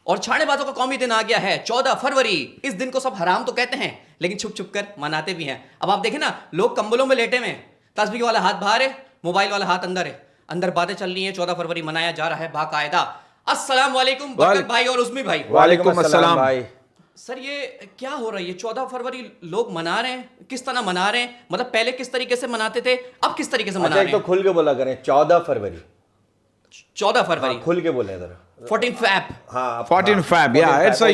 और छानेबाजों का कौमी दिन आ गया है 14 फरवरी। इस दिन को सब हराम तो कहते हैं लेकिन छुप छुप कर मनाते भी हैं। अब आप देखें ना, लोग कंबलों में लेटे हुए हैं, तस्बीह वाला हाथ बाहर है, मोबाइल वाला हाथ अंदर है, अंदर बातें चल रही हैं। 14 फरवरी मनाया जा रहा है बाकायदा। अस्सलाम वालेकुम बरकत भाई और उस्मी भाई। वालेकुम अस्सलाम भाई। सर ये क्या हो रहा है? ये 14 फरवरी लोग मना रहे हैं, किस तरह मना रहे हैं? मतलब पहले किस तरीके से मनाते थे, अब किस तरीके से मना रहे हैं? तो खुल के बोला करें 14 फरवरी। 14 फरवरी खुल के बोले जरा। 14 फैब। हाँ 14 Feb, yeah, it's a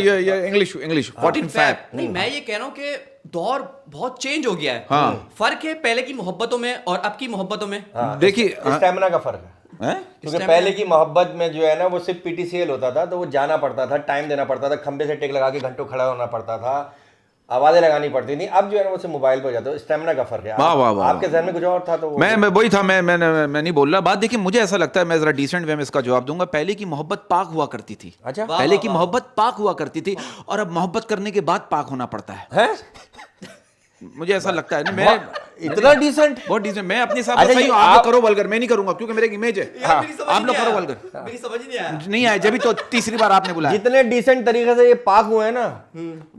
English 14 Feb। नहीं, मैं ये कह रहा हूँ कि दौर बहुत चेंज हो गया है। हाँ। फर्क है पहले की मोहब्बतों में और अब की मोहब्बतों में। देखिए स्टेमिना का फर्क है, क्योंकि पहले की मोहब्बत में जो है ना वो सिर्फ पीटीसीएल होता था, तो वो जाना पड़ता था, टाइम देना पड़ता था, खंबे से टेक लगा के घंटों खड़ा होना पड़ता था, आवाजें लगानी पड़ती थी। अब जो है ना वो सिर्फ मोबाइल पर हो जाता है। स्टेमिना का फर्क है। वाह वाह वाह। आपके जहन में कुछ और था तो मैं वही था, मैं नहीं बोल रहा। बात देखिए, मुझे ऐसा लगता है, मैं जरा डिसेंट वे में इसका जवाब दूंगा। पहले की मोहब्बत पाक हुआ करती थी। अच्छा, पहले की मोहब्बत पाक हुआ करती थी और अब मोहब्बत करने के बाद पाक होना पड़ता है। मुझे ऐसा लगता है ना, मैं इतना डिसेंट, बहुत डिसेंट। मैं अपने साथ अच्छा, सही हूं, आप करो वल्गर, मैं नहीं करूंगा क्योंकि मेरे एक इमेज है। आप लोग करो वल्गर। मेरी समझ नहीं आया। नहीं आया, जब भी तो तीसरी बार आपने बुलाया। जितने डिसेंट तरीके से ये पाक हुए हैं ना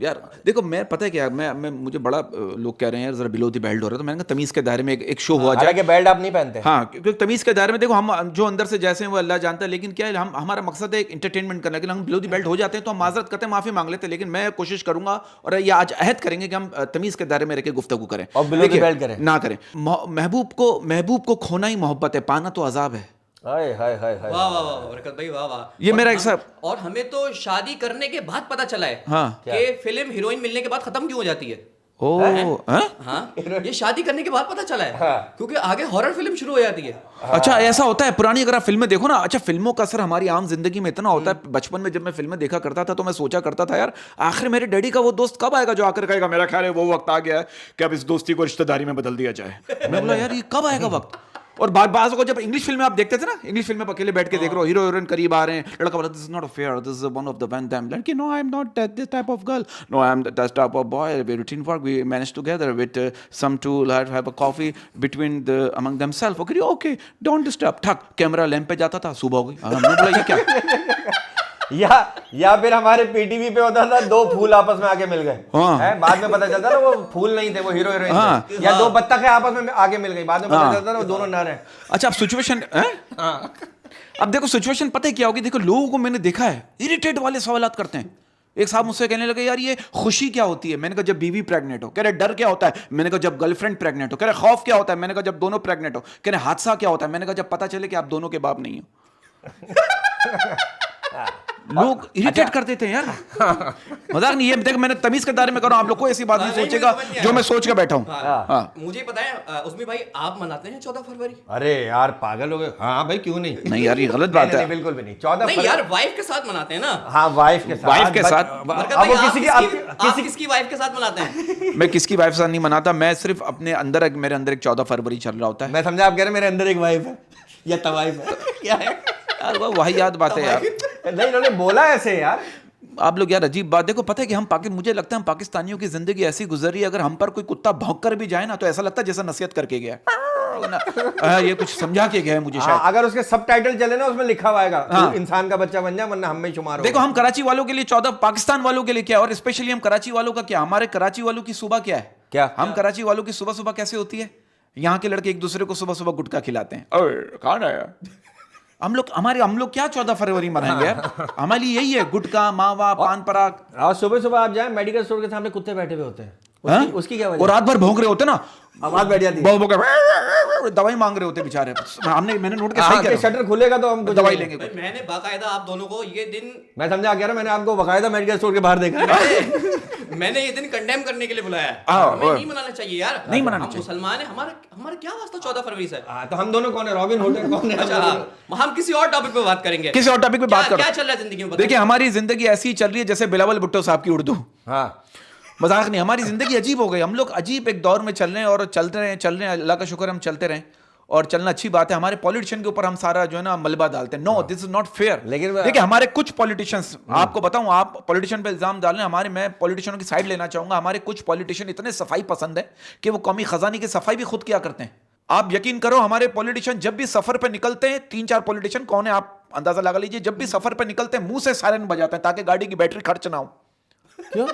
यार देखो, मैं पता है क्या, मैं मुझे बड़ा लोग कह रहे हैं यार जरा बिलो द बेल्ट हो रहा है, तो मैंने कहा तमीज के दायरे में एक शो हुआ जाए। बेल्ट आप नहीं पहनते। हाँ, क्योंकि तमीज के दायरे में देखो, हम जो अंदर से जैसे हैं वो अल्लाह जानता है, लेकिन क्या है, हम हमारा मकसद है एक एंटरटेनमेंट करना। लेकिन हम बिलो द बेल्ट हो जाते हैं तो हम माजरत करते हैं, माफी मांग लेते हैं। लेकिन मैं कोशिश करूंगा और ये आज अहद करेंगे कि हम तमीज के दायरे में रह के गुफ्तगू करें और बिलो द बेल्ट करें ना करें। महबूब को खोना ही मोहब्बत है, पाना तो अजाब है। हाय हाय हाय हाय। वाह वाह वाह बरकत भाई, वाह वाह। ये मेरा एक सब। और हमें तो शादी करने के बाद पता चला है हाँ। कि फिल्म हीरोइन मिलने के बाद खत्म क्यों हो जाती है। हाँ, ये शादी करने के बाद पता चला है। क्योंकि आगे हॉरर फिल्म शुरू हो जाती है। अच्छा, ऐसा होता है। पुरानी अगर आप फिल्में देखो ना, अच्छा फिल्मों का असर हमारी आम जिंदगी में इतना होता है। बचपन में जब मैं फिल्में देखा करता था तो मैं सोचा करता था, यार आखिर मेरे डैडी का वो दोस्त कब आएगा जो आकर कहेगा मेरा ख्याल है वो वक्त आ गया है कि अब इस दोस्ती को रिश्तेदारी में बदल दिया जाए। मैं बोला यार ये कब आएगा वक्त। और बाज़ को जब इंग्लिश फिल्में आप देखते थे ना, इंग्लिश फिल्में अकेले बैठ के देख रहे हो, हीरो हीरोइन करीब आ रहे हैं, लड़का बोला this is not fair, this is one of the one time, लड़की no I am not this type of girl, no I am this type of boy, we routine work, we manage together with some to have a coffee between the among themselves. Okay don't disturb. ठक camera lamp पे जाता था, सुबह हो गई। हमने बोला ये क्या। या फिर हमारे पीटीवी पे होता था, दो फूल आपस में आके मिल गए। हाँ। बाद में पता चलता था वो फूल नहीं थे, वो हीरो हीरोइन थे। या दो बत्तखें आपस में आके मिल गई, बाद में पता चलता था वो दोनों नर हैं। अच्छा, अब सिचुएशन अब देखो, सिचुएशन पता है क्या होगी। देखो लोगों को मैंने देखा है इरिटेट वाले सवालात करते हैं। एक साहब मुझसे कहने लगे यार ये खुशी क्या होती है। मैंने कहा जब बीवी प्रेग्नेंट हो। कह रहे डर क्या होता है। मैंने कहा जब गर्लफ्रेंड प्रेग्नेंट हो। कह रहे खौफ क्या होता है। मैंने कहा जब दोनों प्रेग्नेंट हो। कह रहे हादसा क्या होता है। मैंने कहा जब पता चले कि आप दोनों के बाप नहीं हो। लोग इरिटेट करते थे यार, मजाक नहीं। ये देख, मैंने तमीज के दायरे में कर रहा हूं, आप लोग को ऐसी बात नहीं सोचेगा जो मैं सोच के बैठा हूं। मुझे पता है उसमें भाई आप मनाते हैं 14 फरवरी। अरे यार पागल हो गए। हाँ भाई क्यों नहीं। नहीं यार ये गलत बात है। बिल्कुल भी नहीं। 14 नहीं यार, वाइफ के साथ मनाते हैं ना। हाँ वाइफ के साथ। आप किसकी वाइफ के साथ मनाते हैं? मैं किसकी वाइफ के साथ नहीं मनाता। मैं सिर्फ अपने अंदर, मेरे अंदर एक 14 फरवरी चल रहा होता है। मैं समझा आप कह रहे मेरे अंदर एक वाइफ है या तवाइफ है। क्या है यार वो वही याद बात है यार। नहीं इन्होंने बोला ऐसे यार। आप लोग यार अजीब बात। देखो पता है कि हम मुझे लगता है हम पाकिस्तानियों की जिंदगी ऐसी गुजरी है, अगर हम पर कोई कुत्ता भौंक कर भी जाए ना तो ऐसा लगता है जैसा नसीहत करके गया है। ये कुछ समझा के गया है मुझे शायद। अगर उसके सबटाइटल चले ना उसमें लिखा हुआ आएगा तू इंसान का बच्चा बन जा वरना हम में शुमार हो। देखो हम कराची वालों के लिए 14, पाकिस्तान वालों के लिए क्या, और स्पेशली हम कराची वालों का क्या, हमारे कराची वालों की सुबह क्या है। क्या हम कराची वालों की सुबह सुबह कैसे होती है। यहाँ के लड़के एक दूसरे को सुबह सुबह गुटखा खिलाते हैं। खाना है हम लोग क्या 14 फरवरी मनाएंगे यार। हमारी यही है गुटखा, मावा, पान पराग। और सुबह सुबह आप जाए मेडिकल स्टोर के सामने कुत्ते बैठे हुए होते हैं। उसकी क्या वजह। और रात भर भौंक रहे होते ना, आवाज बैठ जाती है, दवाई मांग रहे होते बेचारे। मैंने नोट किया शटर खुलेगा तो हम दवाई लेंगे। मैंने बाकायदा आप दोनों को ये दिन, मैं समझा कह रहा मैंने आपको बाकायदा मेडिकल स्टोर के बाहर देखा है। मैंने ये दिन कंडेम करने के लिए बुलाया है। हमें नहीं मनाना चाहिए यार। नहीं मनाना चाहिए। मुसलमान है, हमारा क्या वास्ता 14 फरवरी से। तो हम दोनों कौन है, रॉबिन हुड है कौन है। अच्छा हम किसी और टॉपिक पे बात करेंगे। किसी और टॉपिक पे बात करो। क्या चल रहा है जिंदगी में। देखिए हमारी जिंदगी ऐसी ही चल रही है जैसे बिलावल भुट्टो साहब की उर्दू। हाँ मजाक नहीं, हमारी जिंदगी अजीब हो गई। हम लोग अजीब एक दौर में चल रहे हैं और चलते रहे। अल्लाह का शुक्र हम चलते रहें और चलना अच्छी बात है। हमारे पॉलिटिशियन के ऊपर हम सारा जो है ना मलबा डालते हैं। No this is not fair. लेकिन देखिए हमारे कुछ पॉलिटिशियंस, आपको बताऊं, आप पॉलिटिशियन पे इल्जाम डाल रहे हैं, मैं पॉलिटिशियनों की साइड लेना चाहूंगा। हमारे कुछ पॉलिटिशियन इतने सफाई पसंद है कि वो कौमी खजाने की सफाई भी खुद किया करते हैं। आप यकीन करो हमारे पॉलिटिशियन जब भी सफर पे निकलते हैं, 3-4 पॉलिटिशियन कौन है अंदाजा लगा लीजिए, जब भी सफर पे निकलते हैं मुंह से सायरन बजाते हैं ताकि गाड़ी की बैटरी खर्च ना हो। क्यों?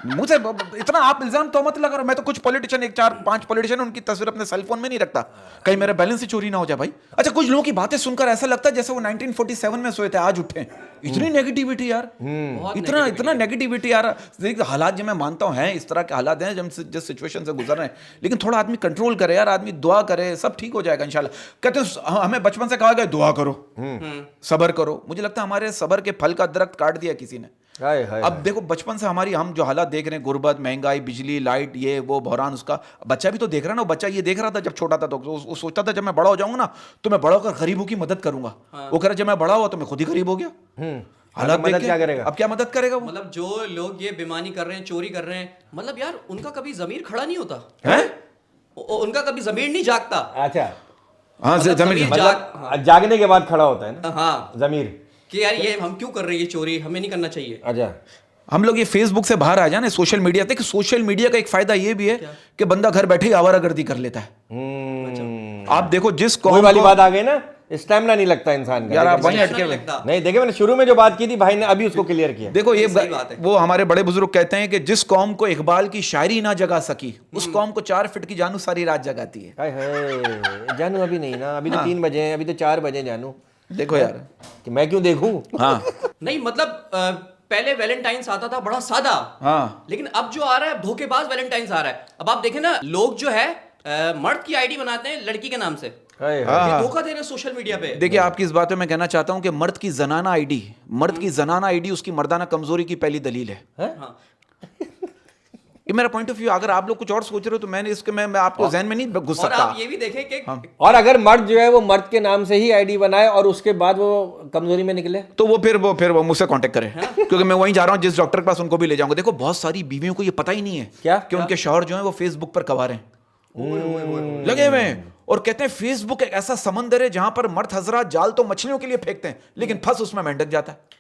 मुंह से इतना आप इल्जाम तो मत लगा रहे हो। मैं तो कुछ पॉलिटिशियन, 4-5 पॉलिटिशियन, उनकी तस्वीर अपने सेल फोन में नहीं रखता, कहीं मेरा बैलेंस ही चोरी ना हो जाए भाई। अच्छा, कुछ लोगों की बातें सुनकर ऐसा लगता है जैसे वो 1947 में सोए थे, आज उठे। इतनी नेगेटिविटी यार, इतना नेगेटिविटी यार। देखिए हालात जो मैं मानता हूँ हैं, इस तरह के हालात हैं जब जिस सिचुएशन से गुजर रहे हैं, लेकिन थोड़ा आदमी कंट्रोल करे यार, आदमी दुआ करे, सब ठीक हो जाएगा इंशाल्लाह। कहते हैं हमें बचपन से कहा गया दुआ करो, सबर करो। मुझे लगता है हमारे सबर के फल का दरख्त काट दिया किसी ने। अब देखो बचपन से हम जो हालात देख रहे हैं, गुर्बत, महंगाई, बिजली, लाइट, ये वो बहरान, उसका बच्चा भी तो देख रहा है ना। बच्चा ये देख रहा था जब छोटा था तो वो सोचता था जब मैं बड़ा हो जाऊंगा ना तो मैं बड़ा होकर गरीबों की मदद करूंगा। वो कह रहा जब मैं बड़ा हुआ तो मैं खुद ही गरीब हो गया। हालात मदद क्या करेगा? अब क्या मदद करेगा वो? मतलब जो लोग ये बेईमानी कर रहे हैं, चोरी कर रहे हैं, मतलब यार उनका कभी जमीर खड़ा नहीं होता है, उनका कभी जमीर नहीं जागता। अच्छा, हाँ जमीर मतलब जागने के बाद खड़ा होता है ना हाँ, जमीर, कि यार ये हम क्यों कर रहे हैं, ये चोरी हमें नहीं करना चाहिए। अच्छा, हम लोग ये फेसबुक से बाहर आ जाए ना, सोशल मीडिया। देखिए सोशल मीडिया का एक फायदा ये भी है कि बंदा घर बैठे ही आवारागर्दी कर लेता है। आप देखो जिस कोई वाली बात आ गई ना, स्टैमिना नहीं लगता इंसान का। यार आप वहीं नहीं अटके हुए। लगता। नहीं, देखिए मैंने शुरू में जो बात की थी भाई ने अभी उसको क्लियर किया। देखो ये सही बात है। वो हमारे बड़े बुजुर्ग कहते हैं कि जिस कौम को इकबाल की शायरी ना जगा सकी, उस कौम को 4 फीट की जानू सारी रात जगाती है। हाय हाय, जानू अभी नहीं ना, अभी तो 3 बजे हैं, अभी तो 4 बजे जानू। देखो यार, कि मैं क्यों देखूं? हाँ नहीं मतलब पहले वैलेंटाइंस आता था बड़ा सादा, हाँ, लेकिन अब जो आ रहा है धोखेबाज वैलेंटाइंस आ रहा है। अब आप देखें ना, लोग जो है मर्द की आईडी बनाते हैं लड़की के नाम से, हाय हाय। ये धोखा दे रहे हैं सोशल मीडिया पे। देखिए आपकी इस बात में मैं कहना चाहता हूं कि मर्द की जनाना आईडी उसकी मर्दाना कमजोरी की पहली दलील है। हाँ, ये मेरा पॉइंट ऑफ व्यू। अगर आप लोग कुछ और सोच रहे हो तो मैंने इसके मैं आपको जहन में नहीं घुस और सकता। आप ये भी देखें कि और अगर मर्द जो है वो मर्द के नाम से ही आईडी बनाए और उसके बाद वो कमजोरी में निकले, तो वो फिर वो मुझसे कांटेक्ट करें, क्योंकि मैं वहीं जा रहा हूँ जिस डॉक्टर के पास, उनको भी ले जाऊंगा। देखो बहुत सारी बीवियों को ये पता ही नहीं है क्या? कि उनके शौहर जो है वो फेसबुक पर कवार हैं, लगे हुए हैं, और कहते हैं फेसबुक एक ऐसा समंदर है जहां पर मर्द हजरात जाल तो मछलियों के लिए फेंकते हैं, लेकिन फंस उसमें मेंढक जाता है।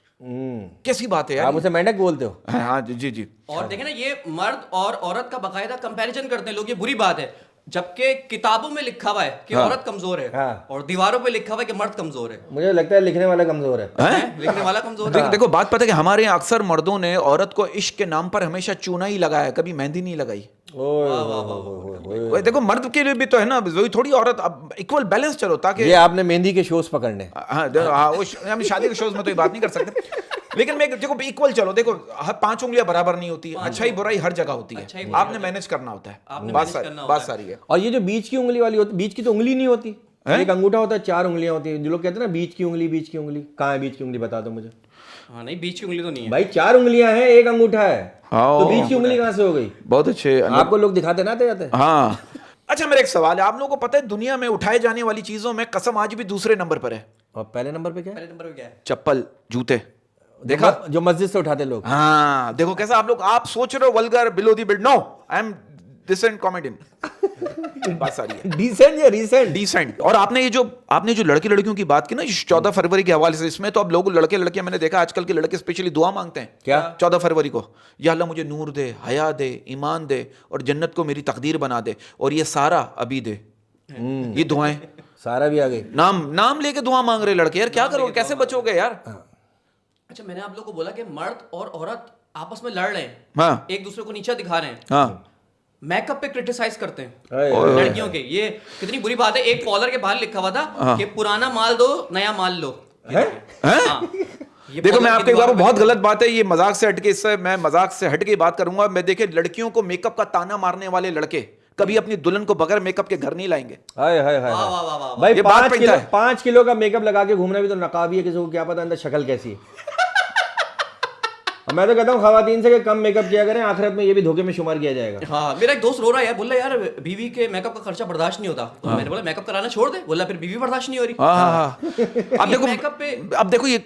कैसी बात है यार? आप उसे मेंढक बोलते हो? हाँ हाँ, जी जी। और देखें ना, ये मर्द और औरत का बाकायदा कंपैरिजन करते हैं लोग, ये बुरी बात है। जबकि किताबों में लिखा हुआ है कि औरत कमजोर है, हाँ। और दीवारों पे लिखा हुआ है कि मर्द कमजोर है। मुझे लगता है लिखने वाला कमजोर है। लिखने वाला कमजोर है। देखो बात पता है कि हमारे यहाँ अक्सर मर्दों ने औरत को इश्क के नाम पर हमेशा चूना ही लगाया, कभी मेहंदी नहीं लगाई। देखो मर्द के लिए भी तो है ना, वही थोड़ी औरत, अब इक्वल बैलेंस चलो, ताकि ये आपने मेहंदी के शोज पकड़ने। हम शादी के शोज में तो ये बात नहीं कर सकते, लेकिन मैं देखो इक्वल चलो। देखो 5 उंगलियां बराबर नहीं होती है, अच्छाई बुराई हर जगह होती है, आपने मैनेज करना होता है। बात सारी है। और ये जो बीच की उंगली वाली होती, बीच की तो उंगली नहीं होती, एक अंगूठा होता है, 4 उंगलियां होती है। जो लोग कहते हैं ना बीच की उंगली, कहाँ है बीच की उंगली, बता दो मुझे। हाँ नहीं, बीच की उंगली तो नहीं है भाई 4 उंगलियां हैं, एक अंगूठा है, तो बीच की उंगली कहाँ से हो गई? बहुत अच्छे आपको लोग दिखाते ना आते। हाँ। अच्छा मेरा एक सवाल है, आप लोगों को पता है दुनिया में उठाए जाने वाली चीजों में कसम आज भी दूसरे नंबर पर है। और पहले नंबर पे क्या है? पहले नंबर पे क्या है? चप्पल, जूते। देखा जो मस्जिद से उठाते लोग। हाँ देखो कैसा आप सोच रहे हो vulgar, below the belt. No, I am decent comedian. बात सारी है डिसेंट या रीसेंट? डिसेंट। और आपने जो लड़के लड़कियों की बात की ना 14 फरवरी के हवाले से, इसमें तो अब लोग लड़के लड़कियां, मैंने देखा आजकल के लड़के स्पेशली दुआ मांगते हैं। क्या? 14 फरवरी को, या अल्लाह मुझे नूर दे, हया दे, ईमान दे, और जन्नत को मेरी तकदीर बना दे, और ये सारा अभी दे। ये दुआएं सारा भी आ गई। नाम लेके दुआ मांग रहे लड़के। यार क्या करोगे, कैसे बचोगे यार? अच्छा, मैंने आप लोगों को बोला कि मर्द और औरत आपस में लड़ रहे हैं, हाँ एक दूसरे को नीचा दिखा रहे हैं, हाँ। मेकअप पे क्रिटिसाइज करते हैं अरे, लड़कियों के। ये कितनी बुरी बात है। एक कॉलर के बाहर लिखा हुआ था कि पुराना माल दो, नया माल लो। हाँ। ये देखो कॉलर मैं की आपको एक दीवार बार पे बहुत लिखा गलत बात है, ये मजाक से हटके, इससे मैं मजाक से हटके बात करूंगा। मैं देखे लड़कियों को मेकअप का ताना मारने वाले लड़के कभी अपनी दुल्हन को बगैर मेकअप के घर नहीं लाएंगे। हाय हाय हाय। वाह, वाह, वाह, वाह। भाई ये बात 5 किलो का मेकअप लगा के घूमना भी तो नकाबी है, किसी को क्या पता अंदर शक्ल कैसी है। मैं तो कहता हूँ खवातीन से कि कम मेकअप किया करें, आखिरत में ये भी धोखे में शुमार किया जाएगा। हाँ, मेरा एक दोस्त रो रहा है यार, बोल रहा है यार बीवी के मेकअप का खर्चा बर्दाश्त नहीं होता। तो मैंने बोला मेकअप कराना छोड़ दे। बोला फिर बीवी बर्दाश्त नहीं हो रही। अब देखो मेकअप पे अब देखो ये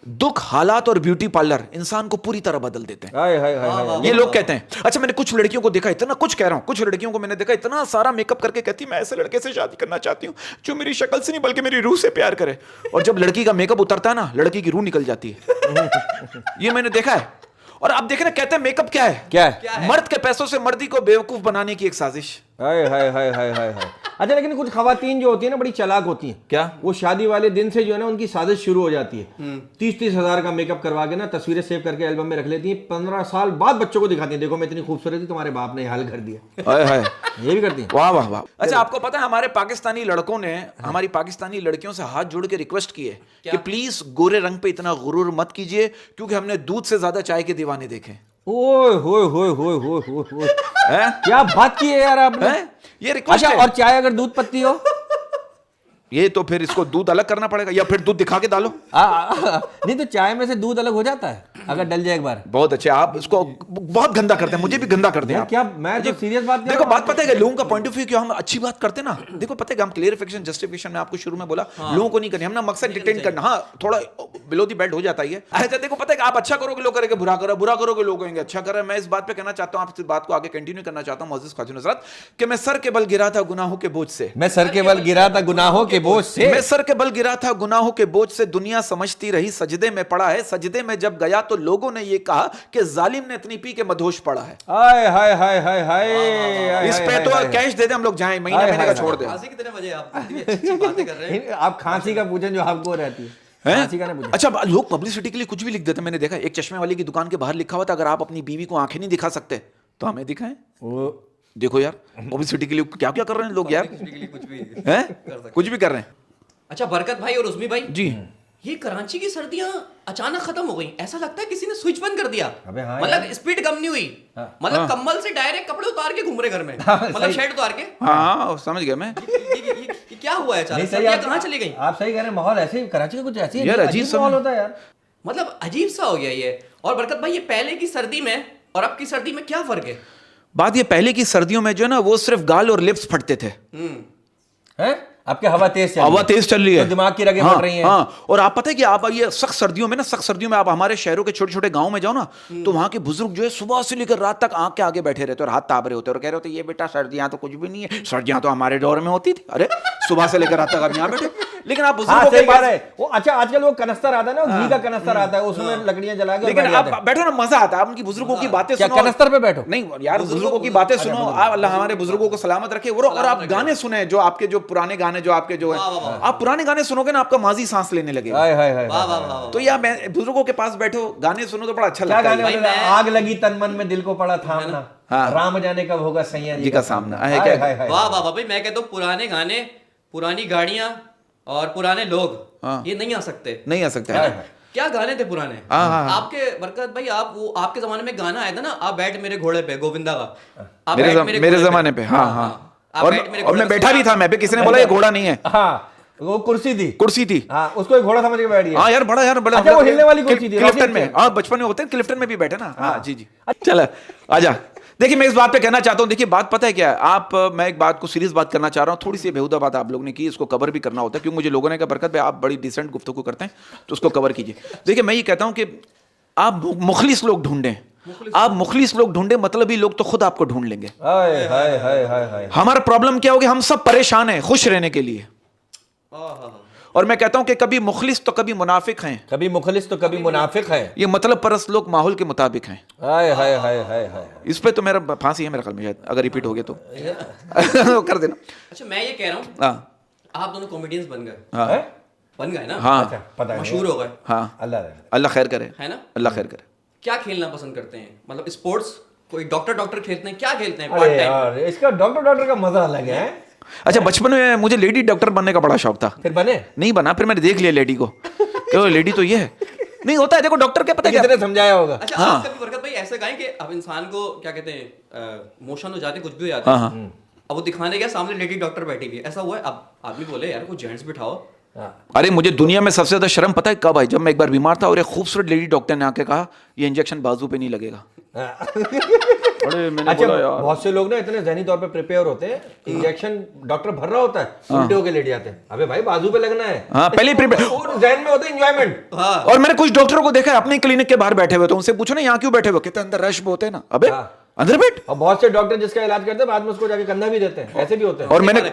दुख हालात और ब्यूटी पार्लर इंसान को पूरी तरह बदल देते हैं। हाय हाय हाय। ये लोग कहते हैं। अच्छा मैंने कुछ लड़कियों को देखा, इतना कुछ कह रहा हूं, कुछ लड़कियों को मैंने देखा इतना सारा मेकअप करके कहती मैं ऐसे लड़के से शादी करना चाहती हूं जो मेरी शक्ल से नहीं बल्कि मेरी रूह से प्यार करे, और जब लड़की का मेकअप उतरता है ना लड़की की रूह निकल जाती है। ये मैंने देखा है। और आप देखें ना, कहते हैं मेकअप क्या है? क्या है? मर्द के पैसों से मर्दी को बेवकूफ बनाने की एक साजिश। हाय हाय हाय हाय हाय हाय। अच्छा, लेकिन कुछ खवातीन जो होती है ना बड़ी चालाक होती हैं। क्या? वो शादी वाले दिन से जो है ना उनकी साजिश शुरू हो जाती है। 30-30 हजार का मेकअप करवा के ना तस्वीरें सेव करके एल्बम में रख लेती हैं। 15 साल बाद बच्चों को दिखाती हैं, देखो मैं इतनी खूबसूरत थी, तुम्हारे बाप ने हाल कर दिया। हाय हाय, ये भी करती हैं। वाह वाह वाह। अच्छा, आपको पता है हमारे पाकिस्तानी लड़कों ने हमारी पाकिस्तानी लड़कियों से हाथ जोड़ के रिक्वेस्ट की है कि प्लीज गोरे रंग पे इतना गुरूर मत कीजिए, क्योंकि हमने दूध से ज्यादा चाय के दीवाने देखे। ओए होए होए होए होए होए होए। हैं? क्या बात की है यार आपने। हैं? ये रिक्वेस्ट अच्छा, है। और चाय अगर दूध पत्ती हो? ये तो फिर इसको दूध अलग करना पड़ेगा, या फिर दूध दिखा के डालो। नहीं तो चाय में से दूध अलग हो जाता है अगर डल जाए एक बार। बहुत अच्छे, आप इसको बहुत गंदा करते हैं, मुझे भी गंदा करते हैं यार आप। क्या, मैं तो सीरियस बात कर देखो रहा हूं। बात पता है कि लोगों का पॉइंट ऑफ व्यू क्यों हम अच्छी बात करते हैं ना, देखो पता है कि हम क्लियरिफिकेशन जस्टिफिकेशन में आपको शुरू में बोला लोगों को नहीं करनी, हम ना मकसद डिटेन करना। हाँ, थोड़ा बिलो दी बेल्ट हो जाता है। अच्छा देखो, पता है कि आप अच्छा करोगे लोग करेंगे, बुरा करोगे लोग कहेंगे अच्छा कर रहे हैं। मैं इस बात पे कहना चाहता हूं, आप इस बात को आगे कंटिन्यू करना चाहता हूं मोअज़्ज़िज़ ख्वाजा नुसरत, कि मैं सर के बल गिरा था गुनाहों के बोझ से। मैं सर के बल गिरा था गुनाहों के बोझ से। मैं सर के बल गिरा था गुनाहों के बोझ से, दुनिया समझती रही सजदे में पड़ा है। सजदे में जब गया तो लोगों ने ये कहा कि जालिम ने इतनी पी के मदहोश पड़ा है। हाय हाय हाय हाय हाय। इस पे तो कैश दे दे, हम लोग जाएं, महीने महीने का छोड़ दे। फांसी कितने बजे आप इतनी अच्छी बातें कर रहे हैं। आप खांसी का पूछें जो आपको रहती है। खांसी का ना पूछें। अच्छा, लोग पब्लिसिटी के लिए कुछ भी लिख देते हैं। मैंने देखा एक चश्मे वाले की दुकान के बाहर लिखा हुआ था, अगर आप अपनी बीवी को आंखें नहीं दिखा सकते तो हमें दिखाएं। वो देखो यार, पब्लिसिटी के लिए क्या क्या कर रहे हैं लोग यार, कुछ भी हैं? कुछ भी कर रहे हैं। अच्छा, बरकत भाई और उस्मी भाई जी, ये कराची की सर्दियां अचानक खत्म हो गई, ऐसा लगता है किसी ने स्विच बंद कर दिया। अबे हाँ मतलब स्पीड कम नहीं हुई, मतलब कंबल से डायरेक्ट कपड़े उतार के घूम रहे घर में, मतलब शर्ट उतार के। हाँ समझ गया मैं। ये क्या हुआ है? नहीं, सही सर्दियां आप- कहाँ चली गई? आप सही कह रहे हैं। माहौल ऐसे ही कराची का कुछ ऐसे ही यार, है, अजीब सा माहौल होता है यार। मतलब अजीब सा हो गया ये। और बरकत भाई, ये पहले की सर्दी में और अब की सर्दी में क्या फर्क है? बात ये, पहले की सर्दियों में जो है ना वो सिर्फ गाल और लिप्स फटते थे। हैं? आपके हवा तेज चल रही है। हवा तेज चल रही है, तो दिमाग की रगें हाँ, बढ़ रही हैं। हाँ। और आप पता है कि आप ये सख्त सर्दियों में आप हमारे शहरों के छोटे छोटे गांव में जाओ ना, तो वहां के बुजुर्ग जो है सुबह से लेकर रात तक आंख के आगे बैठे रहते और हाथ ताप रहे होते और कह रहे होते ये बेटा सर्दियां तो कुछ भी नहीं है, सर्दियां तो हमारे दौर में होती थी। अरे सुबह से लेकर रात तक आप यहाँ बैठे, लेकिन आप हाँ, बुजुर्गों सही के कह पास, रहे हैं। वो अच्छा, आजकल वो कनस्तर आता है ना, घी का कनस्तर आता है, उसमें लकड़ियां जला के लेकिन बैठ आप जाते हैं। बैठो ना, मजा आता है। आप उनकी बुजुर्गों की बातें क्या सुनो। कनस्तर पे बैठो? नहीं यार, बुजुर्गों की बातें सुनो आप, अल्लाह हमारे बुजुर्गों को सलामत रखे। और आप गाने सुने, जो आपके जो पुराने गाने जो आपके जो है, आप पुराने गाने सुनोगे ना आपका माजी सांस लेने लगेगा। हाय हाय हाय। वाह वाह वाह। तो यार मैं बुजुर्गों के पास बैठो, गाने सुनो तो बड़ा अच्छा क्या लगता गाने है। वाले भाई, मैं- आग लगी तन मन में दिल को पड़ा थामना, हाँ। राम जाने कब होगा सैया जी का सामना है हाय क्या? हाय हाय। वाह वाह वाह भाई, मैं कहता हूँ पुराने गाने, पुरानी गाड़ियां और पुराने लोग, हाँ। ये नहीं आ सकते। नहीं आ सकता हाय है। हाय। क्या गाने थे पुराने। हाँ, हाँ, हाँ। आपके बरकत भाई, आप वो आपके जमाने में गाना आया था ना, आप बैठ मेरे घोड़े पे, गोविंदा का। आप मेरे बैठ जम- मेरे घोड़े जमाने पे, हाँ हाँ। आप बैठ मेरे और घोड़े मैं पे, बैठा भी था, मैं भी, किसी ने बोला ये घोड़ा नहीं है, हाँ, वो कुर्सी थी। कुर्सी थी। हाँ, उसको एक घोड़ा समझ के बैठ गया। हाँ यार, बड़ा अच्छा, वो हिलने वाली कुर्सी थी, क्लिफ्टन रॉकिंग में। चेयर। हाँ, बचपन में होते हैं, क्लिफ्टन में भी बैठे ना। हाँ जी जी। चलो आजा। देखिए मैं इस बात पे कहना चाहता हूँ, देखिए बात पता है क्या है आप, मैं एक बात को सीरियस बात करना चाह रहा हूँ। थोड़ी सी बेहुदा बात आप लोगों ने की, इसको कवर भी करना होता है, क्योंकि मुझे लोगों ने कहा बरकत भाई आप बड़ी डिसेंट गुफ्तगू करते हैं, तो उसको कवर कीजिए। देखिए मैं ये कहता हूँ कि आप मुखलिस लोग ढूंढें, आप मुखलिस लोग ढूंढें, मतलब ही लोग तो खुद आपको ढूंढ लेंगे। हाय हाय हाय हाय हाय। हमारा प्रॉब्लम क्या होगी, हम सब परेशान हैं खुश रहने के लिए। हाँ। और मैं कहता हूं कि कभी मुखलिस तो कभी मुनाफिक हैं, कभी मुखलिस तो कभी मुनाफिक है। ये मतलब परस्त लोग माहौल के मुताबिक हैं। हाय हाय हाय हाय हाय। इस पे तो मेरा फांसी है मेरे ख्याल में, शायद अगर रिपीट हो गया तो कर देना। अच्छा, मैं ये कह रहा हूँ, हाँ आप दोनों कॉमेडियंस बन गए, हाँ हैं? बन गए ना। हाँ अच्छा, पता है। मशहूर हो गए, हाँ, अल्लाह रहे। अल्लाह खैर करे, है ना। अल्लाह खैर करे। क्या खेलना पसंद करते हैं? मतलब स्पोर्ट्स, कोई डॉक्टर खेलते हैं, क्या खेलते हैं अरे पार्ट टाइम? यार, इसका डॉक्टर का मजा अलग है। अच्छा बचपन में मुझे लेडी डॉक्टर बनने का बड़ा शौक था, फिर बने? नहीं बना, फिर मैंने देख लिया लेडी को, क्यों लेडी तो ये है, नहीं होता है। देखो डॉक्टर क्या पता है क्या, कितने समझाया होगा। अच्छा, हाँ। आप कभी बरकत भाई ऐसे कहें कि अब इंसान को क्या कहते हैं, मोशन हो जाते, कुछ भी हो जाता हाँ है, हाँ। अब वो दिखाने गया, सामने लेडी डॉक्टर बैठी हुई है, ऐसा हुआ है? अब आदमी बोले यार कुछ जेंट्स बिठाओ। हाँ। अरे मुझे दुनिया में सबसे ज्यादा शर्म पता है कब आई, जब मैं एक बार बीमार था और एक खूबसूरत लेडी डॉक्टर ने आके कहा ये इंजेक्शन बाजू पे नहीं लगेगा। अरे मैंने अच्छा, बोला यार, बहुत से लोग ना इतने जहनी तौर पे प्रिपेयर होते हैं, इंजेक्शन डॉक्टर भर रहा होता है, उल्टे होके लेट जाते हैं। अबे भाई बाजू पे लगना है। हाँ पहले ही प्रिपेयर। और जहन में होता है एंजॉयमेंट। और मैंने कुछ डॉक्टरों को देखा है अपने क्लिनिक के बाहर बैठे हुए, तो उनसे पूछो ना यहाँ क्यों बैठे हुए, कहते हैं अंदर रश होते हैं ना। अबे हाँ। अंदर बैठ। और बहुत से डॉक्टर जिसका इलाज करते हैं बाद में उसको जाके कंधा भी देते हैं, ऐसे भी होते हैं। और मैंने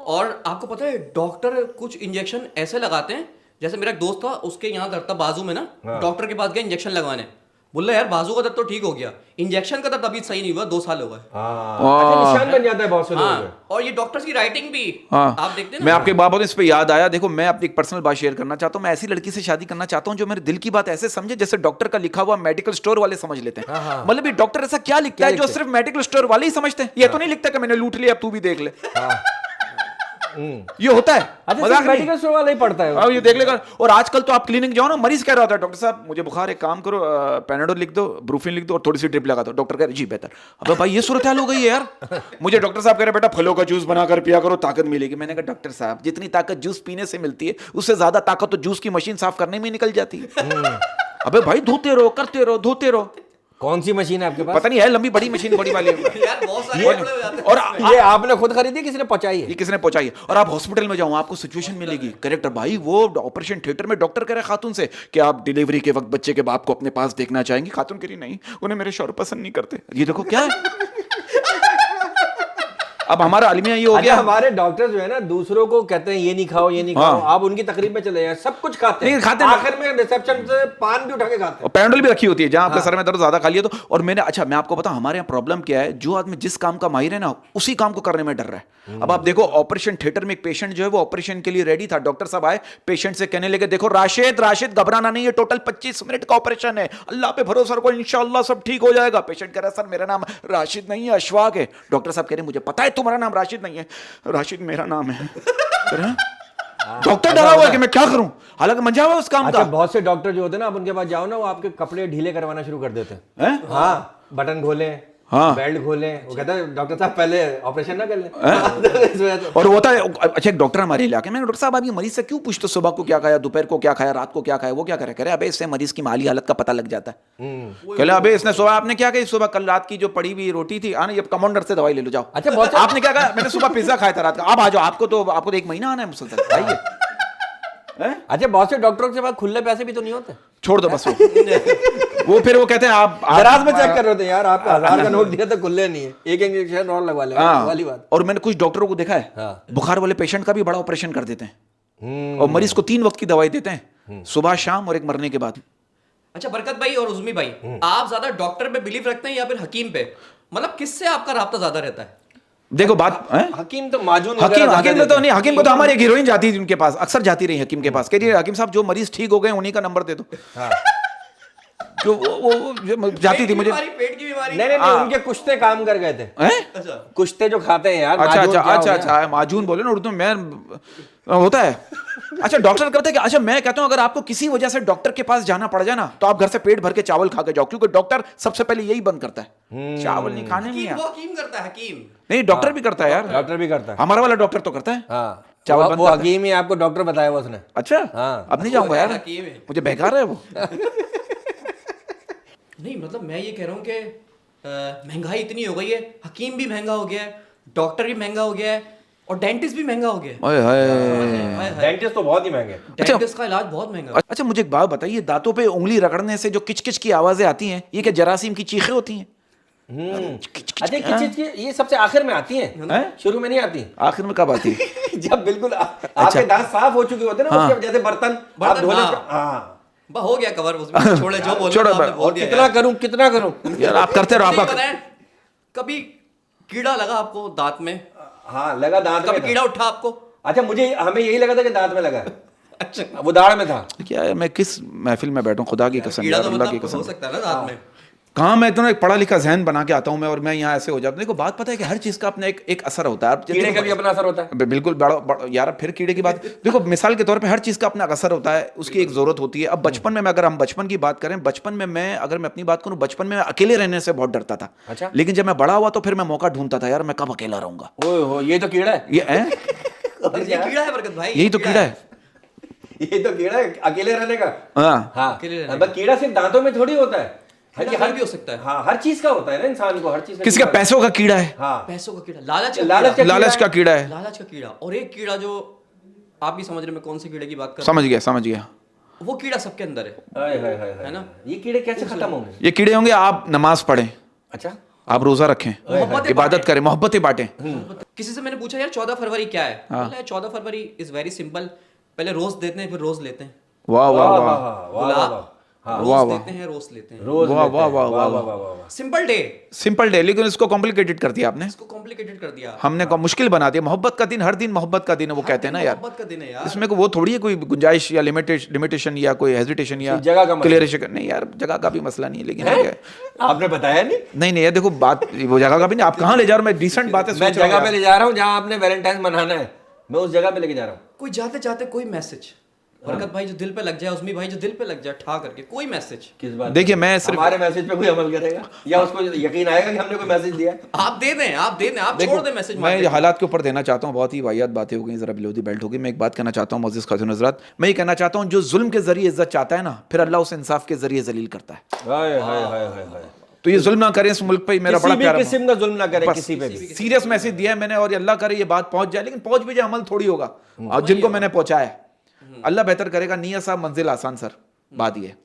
और आपको पता है डॉक्टर कुछ इंजेक्शन ऐसे लगाते हैं, जैसे मेरा एक दोस्त था, उसके यहाँ दर्द था बाजू में ना, डॉक्टर के पास गया इंजेक्शन लगवाने, बोला यार बाजू का दर्द तो ठीक हो गया, इंजेक्शन का दर्द अभी सही नहीं हुआ, 2 साल हो गए। अच्छा, निशान बन जाता है बहुत से लोगों हाँ, में। और ये डॉक्टर्स की राइटिंग भी हाँ। आप देखते हैं ना। मैं आपके एक बात बोलूं, इस पे याद आया, देखो मैं अपनी एक पर्सनल बात शेयर करना चाहता हूँ। मैं ऐसी लड़की से शादी करना चाहता हूँ जो मेरे दिल की बात ऐसे समझे जैसे डॉक्टर का लिखा हुआ मेडिकल स्टोर वाले समझ लेते हैं। मतलब ये डॉक्टर ऐसा क्या लिखता है जो सिर्फ मेडिकल स्टोर वाले ही समझते हैं। ये तो नहीं लिखता कि मैंने लूट लिया अब तू भी देख ले। ये होता है, अच्छा, मजाक नहीं। मेडिकल स्टोर वाला ही पड़ता है। अब ये देख लेगा। और आजकल तो आप क्लिनिक जाओ ना, मरीज कह रहा होता है डॉक्टर साहब मुझे बुखार, एक काम करो पैनाडोल लिख दो, ब्रूफिन लिख दो और थोड़ी सी ड्रिप लगा दो। डॉक्टर कह रहे जी बेहतर। अबे भाई ये सूरत हाल हो गई है यार। मुझे डॉक्टर साहब कह रहे बेटा फलों का जूस बनाकर पिया करो, ताकत मिलेगी। मैंने कहा डॉक्टर साहब जितनी ताकत जूस पीने से मिलती है उससे ज्यादा ताकत तो जूस की मशीन साफ करने में निकल जाती है। अबे भाई धोते रहो, करते रहो, धोते रहो। कौन सी मशीन है आपके पास? पता नहीं है, लंबी बड़ी मशीन, बड़ी वाली है। यार बहुत सारे कपड़े हो जाते हैं। और ये आपने खुद खरीदी, किसी ने पहुंचाई है? ये किसने पहुंचाई है? और आप हॉस्पिटल में जाओ आपको सिचुएशन मिलेगी, करेक्टर भाई वो ऑपरेशन थिएटर में डॉक्टर कह रहे हैं खातून से कि आप डिलीवरी के वक्त बच्चे के बाप को अपने पास देखना चाहेंगी। खातून कह रही नहीं, उन्हें मेरे शौहर पसंद नहीं करते। ये देखो क्या है। अब हमारा अलमिया ये हो अच्छा, गया। हमारे डॉक्टर जो है ना दूसरों को कहते हैं ये नहीं खाओ, ये नहीं खाओ। आप उनकी तकरीब में चले जाए, सब कुछ खाते हैं, नहीं, खाते हैं। आखिर में रिसेप्शन से पान भी उठा के खाते हैं। और पैराडोल भी रखी होती है जहां आपके सर में दर्द ज्यादा खा लिया तो। और मैंने अच्छा मैं आपको बताऊं हमारे यहाँ प्रॉब्लम क्या है, जो आदमी जिस काम का माहिर है ना उसी काम को करने में डर रहा है। अब आप देखो ऑपरेशन थिएटर में एक पेशेंट जो है वो ऑपरेशन के लिए रेडी था, डॉक्टर साहब आए, पेशेंट से कहने लगे देखो राशिद राशिद घबराना नहीं है, टोटल 25 मिनट का ऑपरेशन है, अल्लाह पे भरोसा रखो इंशाल्लाह सब ठीक हो जाएगा। पेशेंट कह रहा है सर मेरा नाम राशिद नहीं है अशफाक है। डॉक्टर साहब कह रहे मुझे पता है तुम्हारा नाम राशिद नहीं है, राशिद मेरा नाम है। डॉक्टर डरा हुआ है कि मैं क्या करूं, हालांकि मजा हुआ उस काम अच्छा, का। बहुत से डॉक्टर जो होते हैं ना, आप उनके पास जाओ ना, वो आपके कपड़े ढीले करवाना शुरू कर देते हैं। हाँ, बटन खोले, हाँ। बेल्ट खोले, वो कहता है डॉक्टर साहब पहले ऑपरेशन ना कर ले। और वो होता है अच्छा एक डॉक्टर हमारे इलाके में, डॉक्टर साहब आप ये मरीज से क्यों पूछते सुबह को क्या खाया, दोपहर को क्या खाया, रात को क्या खाया, वो क्या करे, करे अबे इससे मरीज की माली हालत का पता लग जाता है। कहले अबे इसने सुबह आपने क्या कही, सुबह कल रात की जो पड़ी हुई रोटी थी आना, ये कमांडर से दवाई ले लो जाओ। अच्छा, बहुत आपने क्या कहा, मैंने सुबह पिज्जा खाया था रात का, अब आ जाओ, आपको तो 1 महीना आना है मुसलसल आइए। अच्छा, बहुत से डॉक्टरों के पास खुले पैसे भी तो नहीं होते। छोड़ दो बस वो फिर वो कहते हैं आप दराज में चेक कर रहे थे यार, आपको 1000 का नोट दिया तो खुले नहीं है, एक इंजेक्शन और लगवा ले वाली बात। और मैंने कुछ डॉक्टरों को देखा है बुखार वाले पेशेंट का भी बड़ा ऑपरेशन कर देते हैं और मरीज को 3 वक्त की दवाई देते हैं, सुबह शाम और एक मरने के बाद। अच्छा बरकत भाई और उज़्मी भाई, आप ज्यादा डॉक्टर पे बिलीव रखते हैं या फिर हकीम पे? मतलब किससे आपका राब्ता ज्यादा रहता है? देखो बात हकीम तो माजून हकीम तो नहीं, हकीम को तो हमारी एक हीरोइन जाती थी उनके पास, अक्सर जाती रही हकीम के पास, कह रही हकीम साहब जो मरीज ठीक हो गए उन्हीं का नंबर दे दो। जो वो जाती थी मुझे। पेट की बीमारी। नहीं, उनके कुश्ते काम कर गए थे। अच्छा कुश्ते जो खाते हैं यार, अच्छा माजून बोले ना उर्दू में होता है। अच्छा डॉक्टर करते कि अच्छा मैं कहता हूं अगर आपको किसी वजह से डॉक्टर के पास जाना पड़ जाए ना तो आप घर से पेट भर के चावल खा के जाओ, क्योंकि डॉक्टर सबसे पहले यही बंद करता है, चावल नहीं खाने में। वो हकीम करता है, हकीम नहीं डॉक्टर भी करता है यार, डॉक्टर भी करता है। हमारा वाला डॉक्टर तो करता है। हाँ, चावल वो हकीम ही आपको डॉक्टर बताया हुआ उसने। अच्छा हाँ। अब नहीं जाऊंगा यार, हकीम है। मुझे बेकार है वो। नहीं मतलब मैं ये कह रहा हूँ कि महंगाई इतनी हो गई है, हकीम भी महंगा हो गया है, डॉक्टर भी महंगा हो गया है और डेंटिस्ट भी महंगा हो गया है। ओए हाय। डेंटिस्ट तो बहुत ही महंगे। डेंटिस्ट का इलाज बहुत महंगा है। अच्छा मुझे एक बात बताइए, दांतों पे उंगली रगड़ने से जो किचकिच की आवाजें आती हैं ये क्या जरासीम की चीखें होती हैं? अच्छा, किच ये सबसे आखिर में आती हैं, शुरू में नहीं आती। आखिर में कब आती है? जब बिल्कुल आपके दांत साफ हो चुके होते हैं ना, उसके जैसे बर्तन आप धोने हाँ। हाँ हो गया कवर उसमें, छोड़े जो बोलो छोड़ो, आपने बोल दिया कितना करूं यार आप करते रहो नहीं आपका। बताएं, कभी कीड़ा लगा आपको दांत में? हाँ, लगा दांत में कभी था। कीड़ा उठा आपको? अच्छा, हमें यही लगा था कि दांत में लगा है। अच्छा वो दाढ़ में था। क्या है, मैं किस महफिल में बैठूं, खुदा की कसम कीड़ा यार, तो अल्लाह की मतलब कसम। हो सकता है ना दांत में। कहाँ मैं इतना एक पढ़ा लिखा जहन बना के आता हूँ मैं, और मैं यहाँ ऐसे हो जाता हूँ। देखो बात पता है कि हर चीज का अपना एक असर होता है। आप कीड़े का भी अपना असर होता है। बिल्कुल बड़ा यार, फिर कीड़े की बात देखो, मिसाल के तौर पे हर चीज का अपना असर होता है, उसकी एक जरूरत होती है। अब बचपन में अगर हम बचपन की बात करें, बचपन में मैं अगर मैं अपनी बात करूं, बचपन में अकेले रहने से बहुत डरता था। अच्छा। लेकिन जब मैं बड़ा हुआ तो फिर मैं मौका ढूंढता था, यार मैं कब अकेला रहूंगा। ओए हो, ये तो कीड़ा है। ये ये कीड़ा है बरकत भाई, यही तो कीड़ा है। ये तो कीड़ा है अकेले रहने का। हाँ हाँ, अकेले रहने अब कीड़ा सिर्फ दांतों में थोड़ी होता है, हर भी हो सकता है। हाँ, हर चीज का होता है ना, इंसान को हर चीज का किसी का कीड़ा पैसों का कीड़ा है, हाँ, पैसों का कीड़ा, लालच लालच लालच का कीड़ा है। लालच का कीड़ा। और एक कीड़ा जो आप भी समझ रहे हैं मैं कौन से कीड़े की बात कर समझ गया। वो कीड़ा सबके अंदर है। हाय हाय हाय है ना? ये कीड़े कैसे खत्म होंगे? ये कीड़े होंगे, आप नमाज पढ़ें, अच्छा, आप रोजा रखें, मोहब्बतें इबादत करें, मोहब्बतें बांटें। किसी से मैंने पूछा यार 14 फरवरी क्या है? बोला 14 फरवरी इज वेरी सिंपल, पहले रोज देते हैं फिर रोज लेते हैं। वाह वाह वाह। वाह वाह वाह। वाह रोज वाह देते हैं, रोज लेते हैं। रोज वाह, लेते हैं। वाह, वाह, वाह वाह वाह। सिंपल डे, सिंपल डे, लेकिन इसको कॉम्प्लिकेटेड कर दिया आपने, इसको कॉम्प्लिकेटेड कर दिया। हमने मुश्किल बना दिया। मोहब्बत का दिन, हर दिन मोहब्बत का दिन है वो कहते हैं ना यार, मोहब्बत का दिन है यार। इसमें को वो थोड़ी है कोई गुंजाइश या लिमिटेशन या कोई हेजिटेशन या जगह का मसला। क्लियरेशन नहीं यार, जगह का भी मसला नहीं है, लेकिन है क्या है? आपने बताया नहीं, नहीं नहीं यार देखो बात वो जगह का भी नहीं, आप कहाँ ले जा रहे हो, मैं डिसेंट बातें मैं सोच रहा जगह हूँ पे यार। ले जा रहा हूँ जहाँ आपने वैलेंटाइन मनाना है, मैं उस जगह पे लेके जा रहा हूँ। कोई जाते जाते कोई मैसेज, बरकत भाई जो दिल पे लग जाए, उस्मी भाई जो दिल पे लग जाए, ठा करके कोई मैसेज। किस बात देखिए पे? मैं सिर्फ हमारे मैसेज पे कोई अमल करेगा या उसको यकीन आएगा कि हमने कोई मैसेज दिया है? आप दे दें, आप दे दें, आप छोड़ दें मैसेज। मैं ये हालात के ऊपर देना चाहता हूँ, बहुत ही वाहियात बातें हो गई, जरा बिलो दी बेल्ट होगी। मैं एक बात कहना चाहता हूँ मोअज़्ज़िज़ खातून हज़रात, मैं ये कहना चाहता हूँ जो जुल्म के जरिए इज्जत चाहता है ना, फिर अल्लाह उसे इंसाफ के जरिए जलील करता है। हाय हाय हाय हाय हाय। तो ये जुल्म ना करें इस मुल्क पे, मेरा किसी बड़ा भी प्यारा किस्म का जुल्म ना करे किसी पे भी। सीरियस मैसेज दिया है मैंने, और ये अल्लाह करे ये बात पहुंच जाए, लेकिन पहुंच भी जाए अमल थोड़ी होगा। और जिनको मैंने पहुंचाया है, अल्लाह बेहतर करेगा। नियत साहब मंजिल आसान सर, बात ये है।